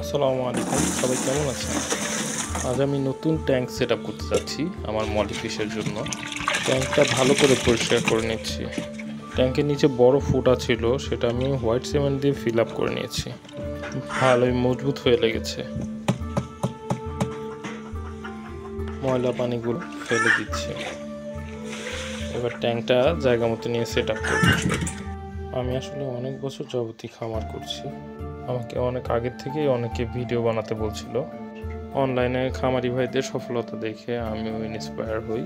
আসসালামু আলাইকুম, সবাই কেমন আছেন? আজ আমি নতুন ট্যাঙ্ক সেট আপ করতে যাচ্ছি আমার মলি ফিশের জন্য। ট্যাঙ্কটা ভালো করে পরিষ্কার করে নিচ্ছি। ট্যাঙ্কের নিচে বড় ফুটা ছিল, সেটা আমি হোয়াইট সিমেন্ট দিয়ে ফিল আপ করে নিয়েছি। ভালোই মজবুত হয়ে লেগেছে। ময়লা পানিগুলো ফেলে দিচ্ছি। এবার ট্যাঙ্কটা জায়গা মতো নিয়ে সেট আপ করব। আমি আসলে অনেক বছর যাবতীয় খামার করছি। আমাকে অনেক আগের থেকেই অনেকে ভিডিও বানাতে বলছিল। অনলাইনে খামারি ভাইদের সফলতা দেখে আমিও ইন্সপায়ার হই।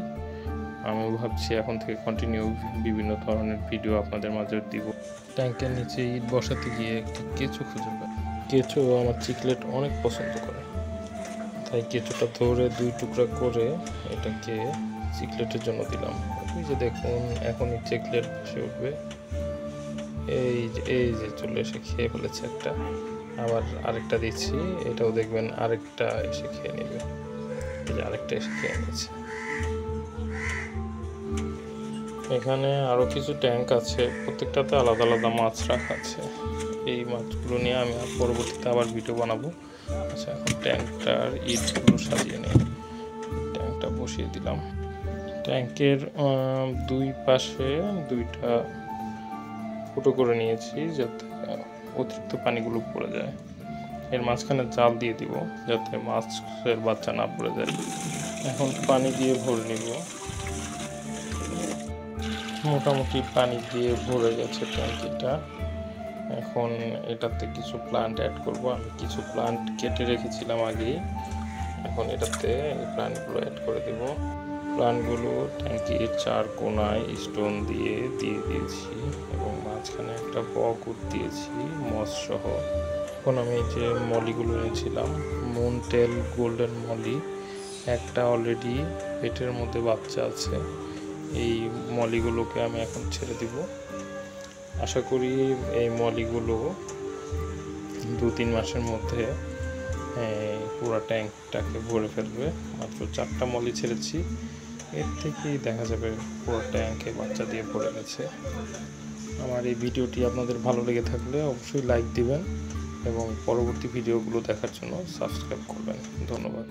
আমিও ভাবছি এখন থেকে কন্টিনিউ বিভিন্ন ধরনের ভিডিও আপনাদের মাঝে দিব। ট্যাঙ্কের নিচে ইট বসাতে গিয়ে একটি কেঁচো খুঁজে পাই। কেঁচো আমার চিকলেট অনেক পছন্দ করে, তাই কেঁচোটা ধরে 2 টুকরা করে এটাকে চিকলেটের জন্য দিলাম। এই যে দেখুন, এখনই চিকলেট ভেসে উঠবে। এই যে চলে এসে খেয়ে ফেলেছে একটা। আবার আরেকটা দিচ্ছি, এটাও দেখবেন আরেকটা এসে খেয়ে নেবে। এই যে আরেকটা এসে খেয়ে নিয়েছে। এখানে আরও কিছু ট্যাঙ্ক আছে, প্রত্যেকটাতে আলাদা আলাদা মাছ রাখা আছে। এই মাছগুলো নিয়ে আমি পরবর্তীতে আবার ভিডিও বানাবো। আচ্ছা, এখন ট্যাঙ্কটার ইটগুলো সাজিয়ে নিই। ট্যাঙ্কটা বসিয়ে দিলাম। ট্যাঙ্কের 2 পাশে 2টা ফুটো করে নিয়েছি, যাতে অতিরিক্ত পানিগুলো পড়ে যায়। এর মাঝখানে জাল দিয়ে দিব, যাতে মাছের বাচ্চা না পড়ে যায়। এখন পানি দিয়ে ভরে নিব। মোটামুটি পানি দিয়ে ভরে গেছে ট্যাঙ্কিটা। এখন এটাতে কিছু প্লান্ট অ্যাড করব। আমি কিছু প্লান্ট কেটে রেখেছিলাম আগেই। এখন এটাতে এই প্লান্টগুলো অ্যাড করে দেব। প্লান্টগুলো ট্যাঙ্কির 4 কোণায় স্টোন দিয়ে দিয়েছি এবং মাঝখানে একটা বকুট দিয়েছি মস সহ। এখন আমি এই যে মলিগুলো এনেছিলাম, মুনটেল গোল্ডেন মলি, একটা অলরেডি পেটের মধ্যে বাচ্চা আছে। এই মলিগুলোকে আমি এখন ছেড়ে দিব। আশা করি এই মলিগুলো 2-3 মাসের মধ্যে পুরো ট্যাঙ্কটাকে ভরে ফেলবে। মাত্র 4টা মলি ছেড়েছি, এর থেকেই দেখা যাবে পুরো ট্যাঙ্কে বাচ্চা দিয়ে ভরে গেছে। আমার এই ভিডিওটি আপনাদের ভালো লেগে থাকলে অবশ্যই লাইক দিবেন এবং পরবর্তী ভিডিওগুলো দেখার জন্য সাবস্ক্রাইব করবেন। ধন্যবাদ।